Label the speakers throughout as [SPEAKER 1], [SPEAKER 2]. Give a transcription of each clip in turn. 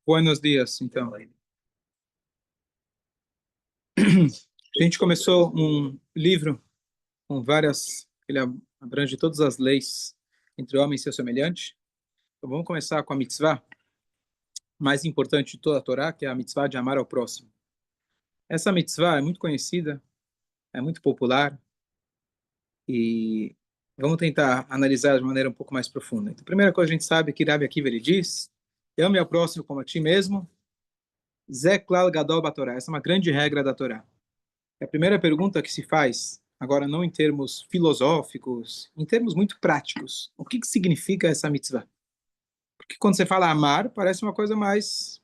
[SPEAKER 1] Buenos dias, então. A gente começou um livro com várias, ele abrange todas as leis entre o homem e seu semelhante. Então vamos começar com a mitzvah mais importante de toda a Torá, que é a mitzvah de amar ao próximo. Essa mitzvah é muito conhecida, é muito popular e vamos tentar analisar de maneira um pouco mais profunda. Então, a primeira coisa a gente sabe que Rabi Akiva ele diz: ame ao próximo como a ti mesmo. Zé klal gadol batorá. Essa é uma grande regra da Torá. A primeira pergunta que se faz, agora não em termos filosóficos, em termos muito práticos, o que significa essa mitzvah? Porque quando você fala amar, parece uma coisa mais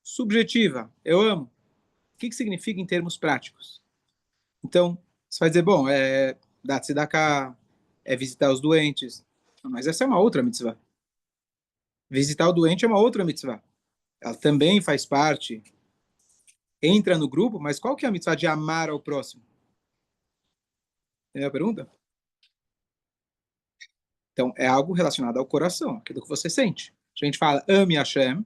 [SPEAKER 1] subjetiva. Eu amo. O que significa em termos práticos? Então, você vai dizer, bom, dar tzedakah, é visitar os doentes. Mas essa é uma outra mitzvah. Visitar o doente é uma outra mitzvah. Ela também faz parte, entra no grupo, mas qual que é a mitzvah de amar ao próximo? Entendeu a pergunta? Então, é algo relacionado ao coração, aquilo que você sente. A gente fala, ame Hashem,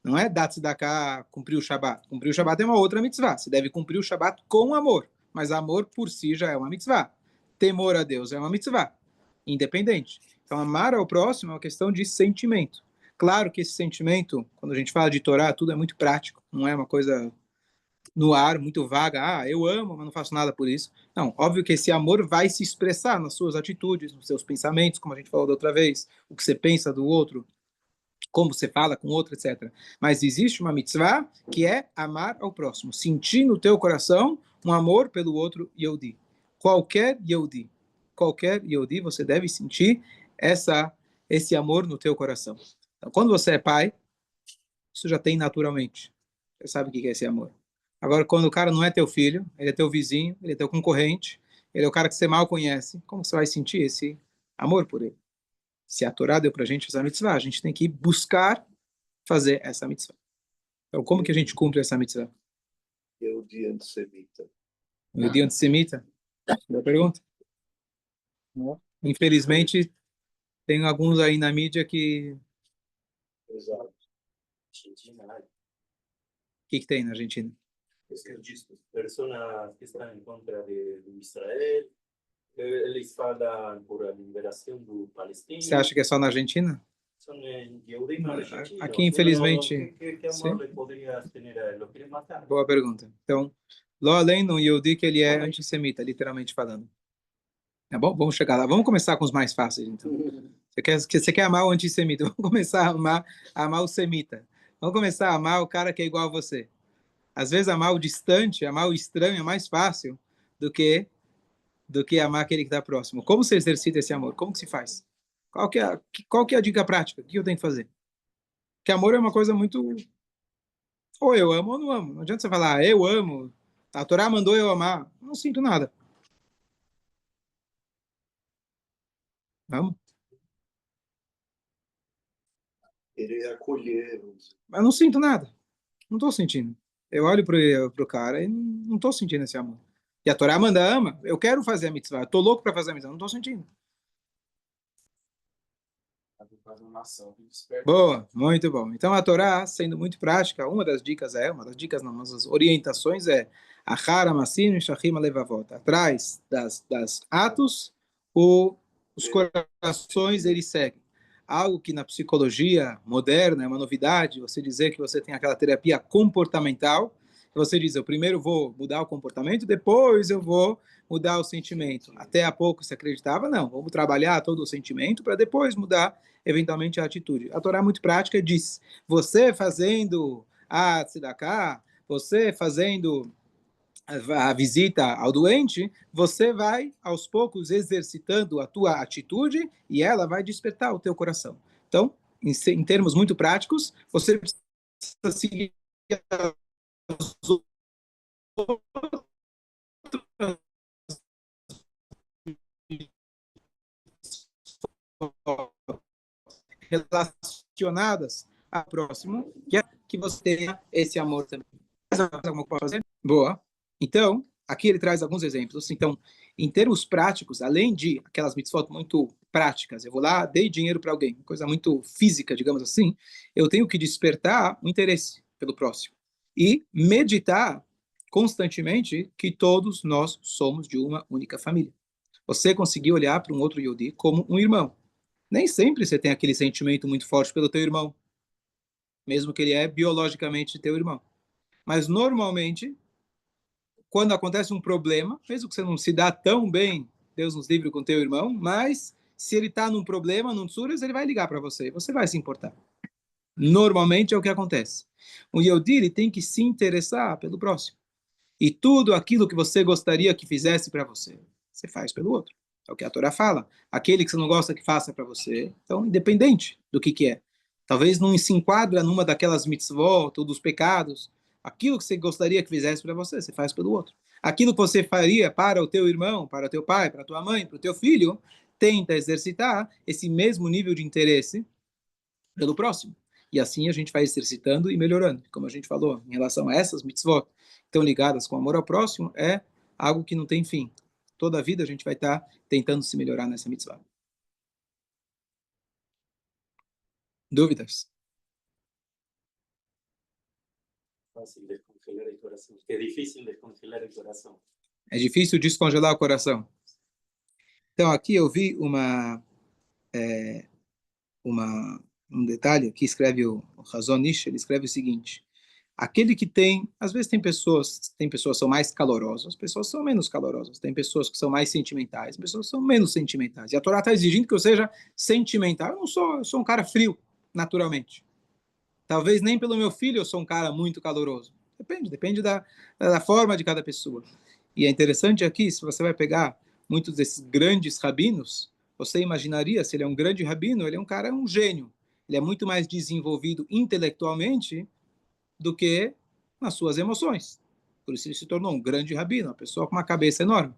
[SPEAKER 1] não é dar tzedakah, cumprir o Shabat. Cumprir o Shabat é uma outra mitzvah. Você deve cumprir o Shabat com amor, mas amor por si já é uma mitzvah. Temor a Deus é uma mitzvah, independente. Então, amar ao próximo é uma questão de sentimento. Claro que esse sentimento, quando a gente fala de Torá, tudo é muito prático, não é uma coisa no ar, muito vaga, eu amo, mas não faço nada por isso. Não, óbvio que esse amor vai se expressar nas suas atitudes, nos seus pensamentos, como a gente falou da outra vez, o que você pensa do outro, como você fala com o outro, etc. Mas existe uma mitzvah que é amar ao próximo, sentir no teu coração um amor pelo outro Yehudi. Qualquer Yehudi, você deve sentir esse amor no teu coração. Então, quando você é pai, isso já tem naturalmente. Você sabe o que é esse amor. Agora, quando o cara não é teu filho, ele é teu vizinho, ele é teu concorrente, ele é o cara que você mal conhece, como você vai sentir esse amor por ele? Se a Torá deu pra gente essa mitzvah, a gente tem que buscar fazer essa mitzvah. Então, como que a gente cumpre essa mitzvah?
[SPEAKER 2] Yehudi antissemita.
[SPEAKER 1] Yehudi antissemita? Boa pergunta. Infelizmente, tem alguns aí na mídia que...
[SPEAKER 2] Exato.
[SPEAKER 1] O que tem na Argentina?
[SPEAKER 2] Pessoas que estão em contra de Israel, eles falam por a liberação do Palestina.
[SPEAKER 1] Você acha que é só na Argentina?
[SPEAKER 2] São Yehudim na Argentina.
[SPEAKER 1] Aqui, infelizmente...
[SPEAKER 2] Que amor poderia ter? Lo querem matar.
[SPEAKER 1] Boa pergunta. Então, lá além no Yehudi que ele é antissemita, literalmente falando. Tá bom? Vamos chegar lá. Vamos começar com os mais fáceis, então. Você quer amar o antissemita? Vamos começar a amar o semita. Vamos começar a amar o cara que é igual a você. Às vezes amar o distante, amar o estranho é mais fácil do que amar aquele que está próximo. Como se exercita esse amor? Como que se faz? Qual que é a dica prática? O que eu tenho que fazer? Porque amor é uma coisa muito... Ou eu amo ou não amo. Não adianta você falar, eu amo, a Torá mandou eu amar. Não sinto nada. Vamos?
[SPEAKER 2] Ele acolher.
[SPEAKER 1] Mas não sinto nada. Não estou sentindo. Eu olho pro cara e não estou sentindo esse amor. E a Torá manda ama. Eu quero fazer a mitzvah. Estou louco para fazer a mitzvah. Não estou sentindo. Boa, muito bom. Então a Torá, sendo muito prática, uma das dicas não, mas as orientações é Achara Massino Shachima Levavot. Atrás das atos, os corações eles seguem. Algo que na psicologia moderna é uma novidade, você dizer que você tem aquela terapia comportamental, você diz, eu primeiro vou mudar o comportamento, depois eu vou mudar o sentimento. Até há pouco se acreditava, não, vamos trabalhar todo o sentimento para depois mudar eventualmente a atitude. A Torá muito prática diz, você fazendo a tzedakah, você fazendo a visita ao doente, você vai aos poucos exercitando a tua atitude e ela vai despertar o teu coração. Então, em termos muito práticos, você precisa seguir as relacionadas ao próximo, que você tenha esse amor também. Alguma coisa fazer? Boa. Então, aqui ele traz alguns exemplos. Então, em termos práticos, além de aquelas mitzvot muito práticas. Eu vou lá, dei dinheiro para alguém, coisa muito física, digamos assim. Eu tenho que despertar o interesse pelo próximo e meditar constantemente que todos nós somos de uma única família. Você conseguir olhar para um outro Yodi como um irmão. Nem sempre você tem aquele sentimento muito forte pelo teu irmão, mesmo que ele é biologicamente teu irmão. Mas normalmente, quando acontece um problema, mesmo que você não se dá tão bem, Deus nos livre, com teu irmão, mas se ele está num problema, num tsuras, ele vai ligar para você, você vai se importar. Normalmente é o que acontece. O Yehudi, ele tem que se interessar pelo próximo. E tudo aquilo que você gostaria que fizesse para você, você faz pelo outro. É o que a Torá fala. Aquele que você não gosta que faça para você, então, independente do que é. Talvez não se enquadra numa daquelas mitzvot ou dos pecados. Aquilo que você gostaria que fizesse para você, você faz pelo outro. Aquilo que você faria para o teu irmão, para o teu pai, para a tua mãe, para o teu filho, tenta exercitar esse mesmo nível de interesse pelo próximo. E assim a gente vai exercitando e melhorando. Como a gente falou, em relação a essas mitzvot, estão ligadas com o amor ao próximo, é algo que não tem fim. Toda a vida a gente vai estar tentando se melhorar nessa mitzvah. Dúvidas?
[SPEAKER 2] Fácil descongelar el corazón. Qué difícil descongelar el corazón.
[SPEAKER 1] É difícil descongelar o coração. Então aqui eu vi uma, um detalhe que escreve o Hazon Ish, ele escreve o seguinte: aquele que tem, às vezes tem pessoas que são mais calorosas, pessoas são menos calorosas, tem pessoas que são mais sentimentais, pessoas que são menos sentimentais. E a Torá está exigindo que eu seja sentimental. Eu sou um cara frio, naturalmente. Talvez nem pelo meu filho eu sou um cara muito caloroso. Depende da forma de cada pessoa. E é interessante aqui, se você vai pegar muitos desses grandes rabinos, você imaginaria, se ele é um grande rabino, ele é um cara, um gênio. Ele é muito mais desenvolvido intelectualmente do que nas suas emoções. Por isso ele se tornou um grande rabino, uma pessoa com uma cabeça enorme.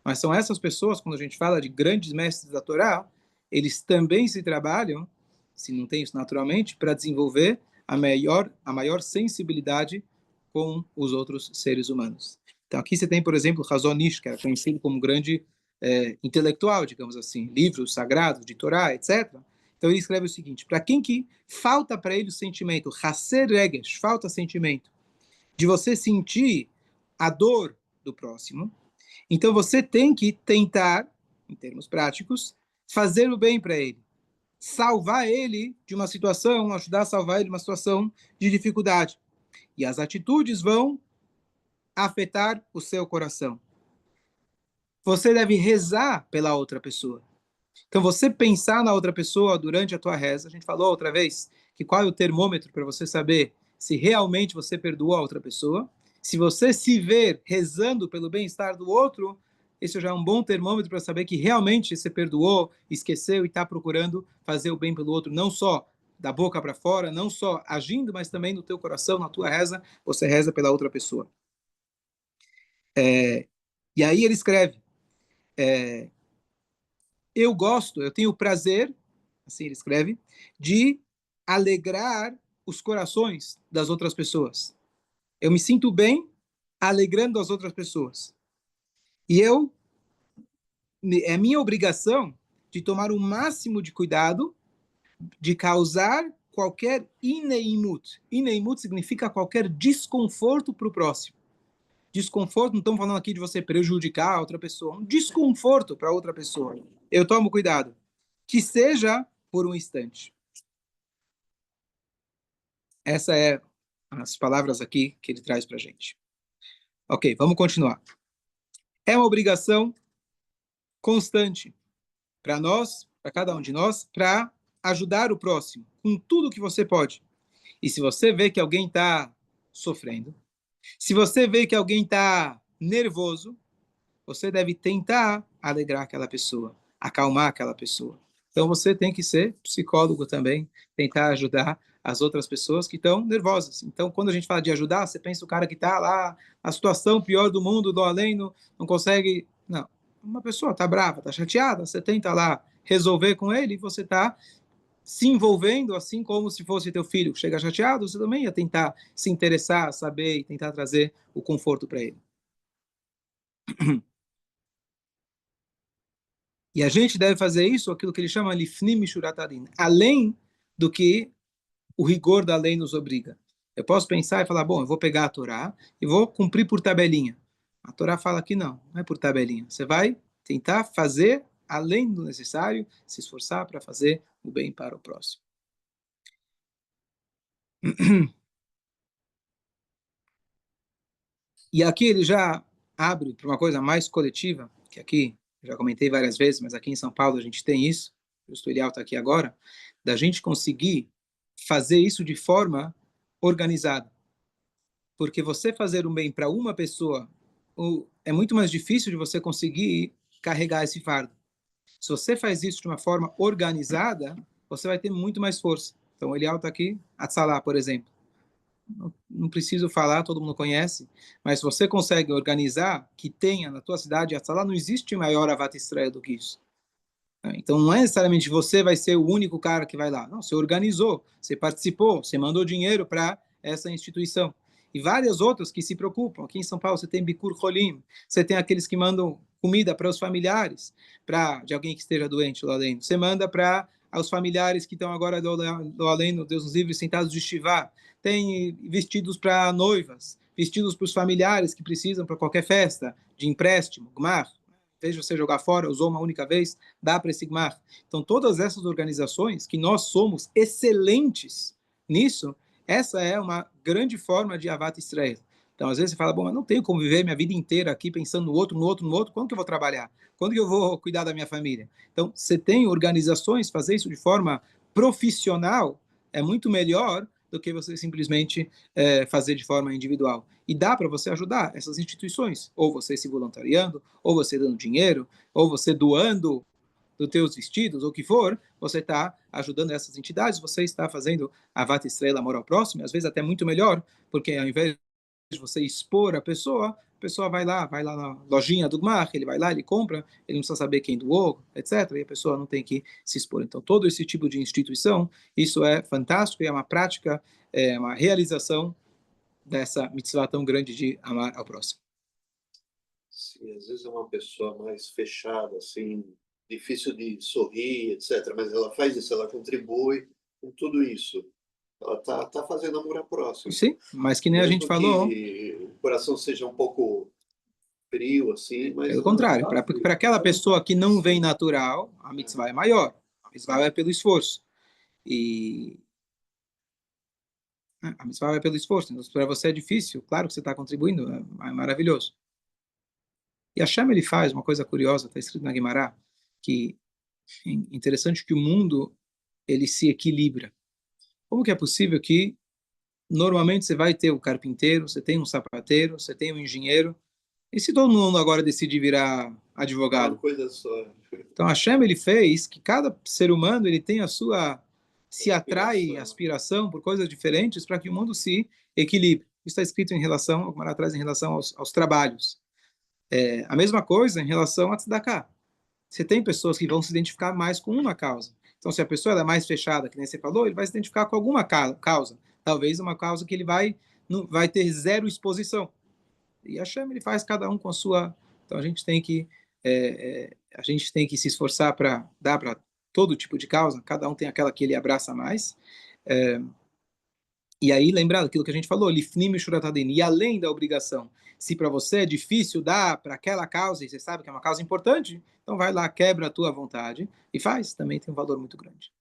[SPEAKER 1] Mas são essas pessoas, quando a gente fala de grandes mestres da Torá, eles também se trabalham, se não tem isso naturalmente, para desenvolver a maior sensibilidade com os outros seres humanos. Então aqui você tem, por exemplo, Hazon Ish, que era conhecido como um grande intelectual, digamos assim, livros sagrados de Torá, etc. Então ele escreve o seguinte: para quem que falta para ele o sentimento, Haser Regesh, falta sentimento, de você sentir a dor do próximo, então você tem que tentar, em termos práticos, fazer o bem para ele, salvar ele de uma situação, ajudar a salvar ele de uma situação de dificuldade. E as atitudes vão afetar o seu coração. Você deve rezar pela outra pessoa. Então, você pensar na outra pessoa durante a tua reza, a gente falou outra vez que qual é o termômetro para você saber se realmente você perdoou a outra pessoa. Se você se ver rezando pelo bem-estar do outro, esse já é um bom termômetro para saber que realmente você perdoou, esqueceu e está procurando fazer o bem pelo outro, não só da boca para fora, não só agindo, mas também no teu coração, na tua reza, você reza pela outra pessoa. E aí ele escreve, eu tenho o prazer, assim ele escreve, de alegrar os corações das outras pessoas. Eu me sinto bem alegrando as outras pessoas. E é minha obrigação de tomar o máximo de cuidado de causar qualquer ineimut. Ineimut significa qualquer desconforto para o próximo. Desconforto, não estamos falando aqui de você prejudicar a outra pessoa, um desconforto para outra pessoa. Eu tomo cuidado. Que seja por um instante. Essa é as palavras aqui que ele traz para a gente. Ok, vamos continuar. É uma obrigação constante para nós, para cada um de nós, para ajudar o próximo com tudo que você pode. E se você vê que alguém está sofrendo, se você vê que alguém está nervoso, você deve tentar alegrar aquela pessoa, acalmar aquela pessoa. Então você tem que ser psicólogo também, tentar ajudar as outras pessoas que estão nervosas. Então, quando a gente fala de ajudar, você pensa o cara que está lá, a situação pior do mundo, do além, não consegue. Não. Uma pessoa está brava, está chateada, você tenta lá resolver com ele e você está se envolvendo, assim como se fosse teu filho que chega chateado, você também ia tentar se interessar, saber e tentar trazer o conforto para ele. E a gente deve fazer isso, aquilo que ele chama lifnim mishurat adin, além do que o rigor da lei nos obriga. Eu posso pensar e falar, bom, eu vou pegar a Torá e vou cumprir por tabelinha. A Torá fala que não é por tabelinha. Você vai tentar fazer além do necessário, se esforçar para fazer o bem para o próximo. E aqui ele já abre para uma coisa mais coletiva, que aqui eu já comentei várias vezes, mas aqui em São Paulo a gente tem isso, o Estudial está aqui agora, da gente conseguir fazer isso de forma organizada. Porque você fazer um bem para uma pessoa é muito mais difícil de você conseguir carregar esse fardo. Se você faz isso de uma forma organizada, você vai ter muito mais força. Então, o Elial está aqui, Atzalá, por exemplo. Não preciso falar, todo mundo conhece, mas se você consegue organizar que tenha na tua cidade Atzalá, não existe maior avat estreia do que isso. Então, não é necessariamente você vai ser o único cara que vai lá. Não, você organizou, você participou, você mandou dinheiro para essa instituição. E várias outras que se preocupam. Aqui em São Paulo você tem Bikur Cholim, você tem aqueles que mandam comida para os familiares, de alguém que esteja doente lá dentro. Você manda para os familiares que estão agora do além, Deus nos livre, sentados de Shivá. Tem vestidos para noivas, vestidos para os familiares que precisam para qualquer festa, de empréstimo, gmar. Em vez de você jogar fora, usou uma única vez, dá para esse gmar. Então, todas essas organizações, que nós somos excelentes nisso, essa é uma grande forma de Avat Israel. Então, às vezes você fala, bom, mas não tenho como viver minha vida inteira aqui pensando no outro, no outro, no outro, quando que eu vou trabalhar? Quando que eu vou cuidar da minha família? Então, você tem organizações, fazer isso de forma profissional é muito melhor do que você simplesmente fazer de forma individual. E dá para você ajudar essas instituições, ou você se voluntariando, ou você dando dinheiro, ou você doando dos teus vestidos, ou o que for, você está ajudando essas entidades, você está fazendo a Vata Estrela, amor ao próximo, e às vezes até muito melhor, porque ao invés de você expor a pessoa vai lá na lojinha do Gmar, ele vai lá, ele compra, ele não precisa saber quem doou, etc. E a pessoa não tem que se expor. Então, todo esse tipo de instituição, isso é fantástico e é uma prática, é uma realização dessa mitzvah tão grande de amar ao próximo.
[SPEAKER 3] Sim, às vezes é uma pessoa mais fechada, assim, difícil de sorrir, etc. Mas ela faz isso, ela contribui com tudo isso. Ela tá fazendo amor ao próximo.
[SPEAKER 1] Sim, mas que nem a
[SPEAKER 3] Mesmo
[SPEAKER 1] gente falou,
[SPEAKER 3] que o coração seja um pouco frio, assim, mas
[SPEAKER 1] pelo contrário, para aquela pessoa que não vem
[SPEAKER 3] sim,
[SPEAKER 1] natural, a mitzvah é maior. A mitzvah é pelo esforço. E a mitzvah é pelo esforço. Então, para você é difícil, claro que você está contribuindo, é maravilhoso. E a Hashem, ele faz uma coisa curiosa, está escrito na Guimará, que é interessante que o mundo ele se equilibra. Como que é possível que normalmente você vai ter o carpinteiro, você tem um sapateiro, você tem um engenheiro, e se todo mundo agora decidir virar
[SPEAKER 3] uma
[SPEAKER 1] advogado?
[SPEAKER 3] coisa só.
[SPEAKER 1] Então Hashem ele fez que cada ser humano ele tem a sua se atrai aspiração por coisas diferentes para que o mundo se equilibre. Isso está escrito em relação, como ela traz em relação aos trabalhos. A mesma coisa em relação a tzedakah. Você tem pessoas que vão se identificar mais com uma causa. Então, se a pessoa é mais fechada, que nem você falou, ele vai se identificar com alguma causa. Talvez uma causa que ele vai ter zero exposição. E a Hashem, ele faz cada um com a sua. Então, a gente tem que se esforçar para dar para todo tipo de causa. Cada um tem aquela que ele abraça mais. É, e aí, lembrando aquilo que a gente falou, lifnim shuratadin, e além da obrigação, se para você é difícil dar para aquela causa, e você sabe que é uma causa importante, então vai lá, quebra a tua vontade e faz, também tem um valor muito grande.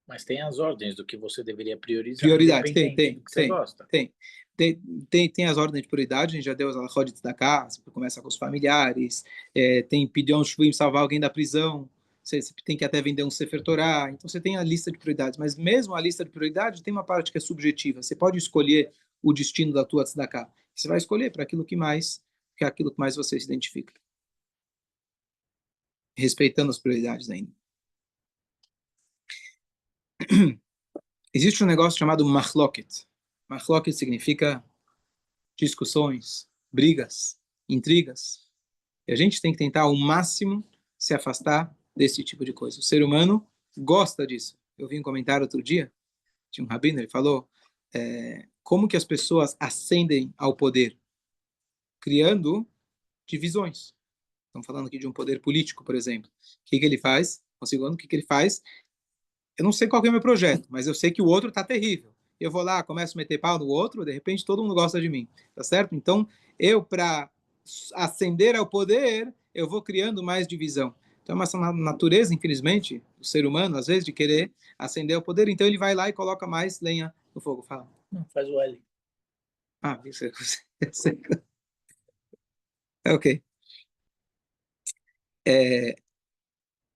[SPEAKER 4] Mas tem as ordens do que você deveria priorizar,
[SPEAKER 1] Prioridades,
[SPEAKER 4] independente do que você gosta.
[SPEAKER 1] Tem as ordens de prioridade, a gente já deu as alachot da casa, começa com os familiares, tem pidyon shvuim, salvar alguém da prisão, você tem que até vender um Sefer Torah, então você tem a lista de prioridades, mas mesmo a lista de prioridades tem uma parte que é subjetiva, você pode escolher o destino da tua tzedakah, você vai escolher para aquilo que é aquilo que mais você se identifica, respeitando as prioridades ainda. Existe um negócio chamado machloket. Machloket significa discussões, brigas, intrigas. E a gente tem que tentar ao máximo se afastar desse tipo de coisa. O ser humano gosta disso. Eu vi um comentário outro dia, tinha um rabino, ele falou como que as pessoas ascendem ao poder? Criando divisões. Estamos falando aqui de um poder político, por exemplo. O que ele faz? Um segundo, o que ele faz? Eu não sei qual que é o meu projeto, mas eu sei que o outro está terrível. Eu vou lá, começo a meter pau no outro, de repente todo mundo gosta de mim, tá certo? Então, eu, para ascender ao poder, eu vou criando mais divisão. Então, é uma natureza, infelizmente, do ser humano, às vezes, de querer ascender ao poder, então ele vai lá e coloca mais lenha no fogo. Fala.
[SPEAKER 4] Não, faz o L.
[SPEAKER 1] Ah, isso é... Ok.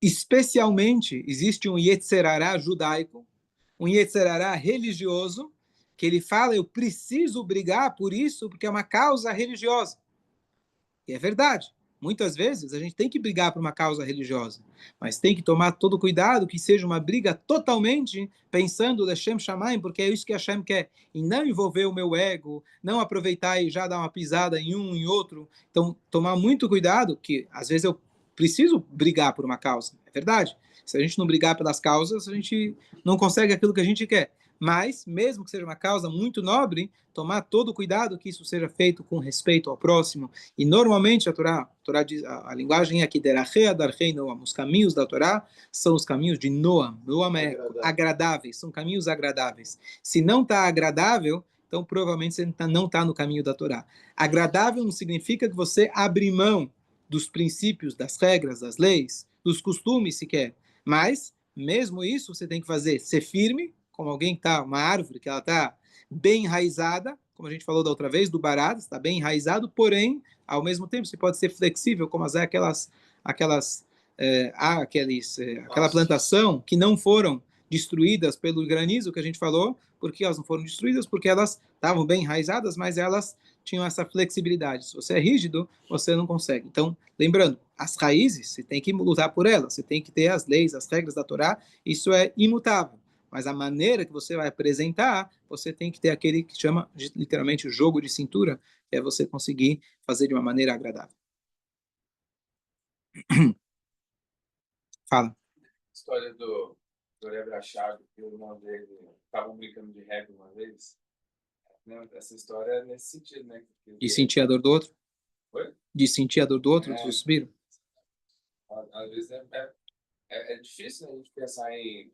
[SPEAKER 1] Especialmente, existe um Yetzerará judaico, um Yetzerará religioso, que ele fala, eu preciso brigar por isso, porque é uma causa religiosa. E é verdade. Muitas vezes a gente tem que brigar por uma causa religiosa, mas tem que tomar todo cuidado que seja uma briga totalmente pensando Lechem Shamayim, porque é isso que Hashem quer, e não envolver o meu ego, não aproveitar e já dar uma pisada em um em outro. Então, tomar muito cuidado, que às vezes eu preciso brigar por uma causa, é verdade. Se a gente não brigar pelas causas, a gente não consegue aquilo que a gente quer. Mas, mesmo que seja uma causa muito nobre, tomar todo cuidado que isso seja feito com respeito ao próximo. E normalmente a Torá diz, a linguagem é que derachea darchei Noam, os caminhos da Torá são os caminhos de Noam. Noam é agradáveis, são caminhos agradáveis. Se não está agradável, então provavelmente você não está no caminho da Torá. Agradável não significa que você abre mão dos princípios, das regras, das leis, dos costumes sequer. Mas, mesmo isso, você tem que fazer, ser firme, como alguém que está, uma árvore que ela está bem enraizada, como a gente falou da outra vez, do barato, está bem enraizado, porém, ao mesmo tempo, você pode ser flexível, como aquela plantação que não foram destruídas pelo granizo que a gente falou, porque elas não foram destruídas, porque elas estavam bem enraizadas, mas elas tinham essa flexibilidade. Se você é rígido, você não consegue. Então, lembrando, as raízes, você tem que lutar por elas, você tem que ter as leis, as regras da Torá, isso é imutável. Mas a maneira que você vai apresentar, você tem que ter aquele que chama, literalmente, o jogo de cintura, que é você conseguir fazer de uma maneira agradável. Fala.
[SPEAKER 5] História do Rebbe Rachab, que o irmão dele estavam brincando de rap uma vez. Né? Essa história é nesse sentido, né?
[SPEAKER 1] De sentir a dor do outro?
[SPEAKER 5] Oi?
[SPEAKER 1] De sentir a dor do outro, do suspiro?
[SPEAKER 5] Às vezes é difícil, né, a gente pensar em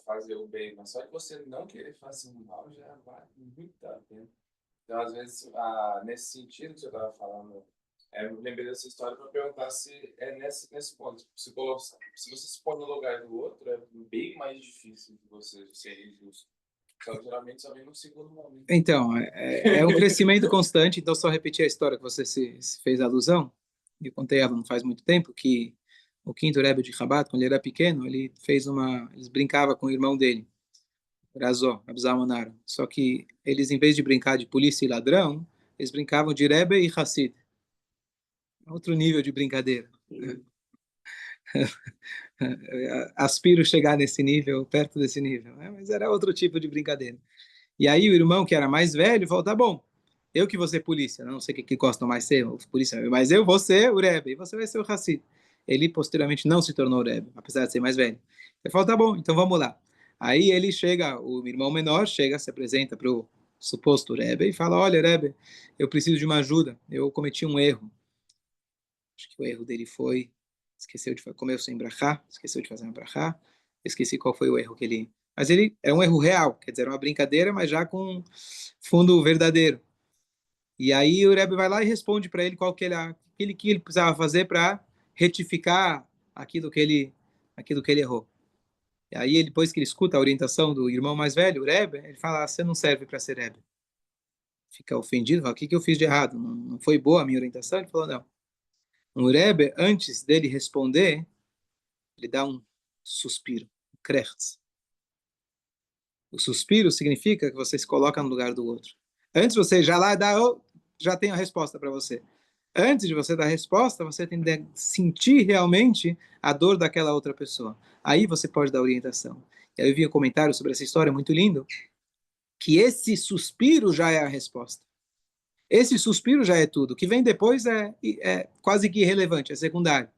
[SPEAKER 5] fazer o bem, mas só que você não querer fazer o mal já vai muito tempo. Então, às vezes, nesse sentido que você estava falando, eu lembrei dessa história para perguntar se é nesse ponto. Se você se põe no lugar do outro, é bem mais difícil de você ser injusto. Então, geralmente, só vem no segundo momento.
[SPEAKER 1] Então, é um crescimento constante. Então, só repetir a história que você se fez alusão. Eu contei ela não faz muito tempo, que o quinto Rebbe de Chabad, quando ele era pequeno, eles brincavam com o irmão dele, Razó, Abzalmanar. Só que eles, em vez de brincar de polícia e ladrão, eles brincavam de Rebbe e Hassid. Outro nível de brincadeira. Aspiro chegar nesse nível, perto desse nível. Mas era outro tipo de brincadeira. E aí o irmão, que era mais velho, falou, tá bom, eu que vou ser polícia, não sei o que gostam mais ser, polícia, mas eu vou ser o Rebbe, e você vai ser o Hassid. Ele, posteriormente, não se tornou o Rebbe, apesar de ser mais velho. Ele falou, tá bom, então vamos lá. Aí ele chega, o irmão menor chega, se apresenta para o suposto Rebbe e fala, olha, Rebbe, eu preciso de uma ajuda, eu cometi um erro. Acho que o erro dele foi, esqueceu de comer sem brachá, esqueceu de fazer uma brachá, esqueci qual foi o erro que ele... Mas ele é um erro real, quer dizer, uma brincadeira, mas já com fundo verdadeiro. E aí o Rebbe vai lá e responde para ele qual que ele precisava fazer para retificar aquilo que ele errou. E aí, depois que ele escuta a orientação do irmão mais velho, o Rebbe, ele fala, você não serve para ser Rebbe. Fica ofendido, fala, o que eu fiz de errado? Não foi boa a minha orientação? Ele falou, não. O Rebbe, antes dele responder, ele dá um suspiro, um krechts. O suspiro significa que você se coloca no lugar do outro. Antes você já tem a resposta para você. Antes de você dar a resposta, você tem que sentir realmente a dor daquela outra pessoa. Aí você pode dar orientação. E aí eu vi um comentário sobre essa história muito lindo, que esse suspiro já é a resposta. Esse suspiro já é tudo. O que vem depois é quase que irrelevante, é secundário.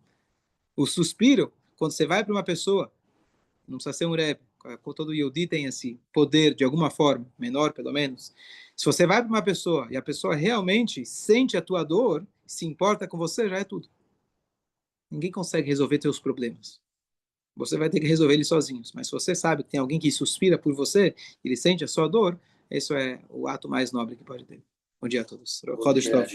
[SPEAKER 1] O suspiro, quando você vai para uma pessoa, não precisa ser um Rebbe, todo Yehudi tem esse poder de alguma forma, menor pelo menos. Se você vai para uma pessoa e a pessoa realmente sente a tua dor, se importa com você, já é tudo. ninguém consegue resolver teus problemas. Você vai ter que resolver eles sozinhos. Mas se você sabe que tem alguém que suspira por você, ele sente a sua dor, esse é o ato mais nobre que pode ter. Bom dia a todos. Rodesh Tov.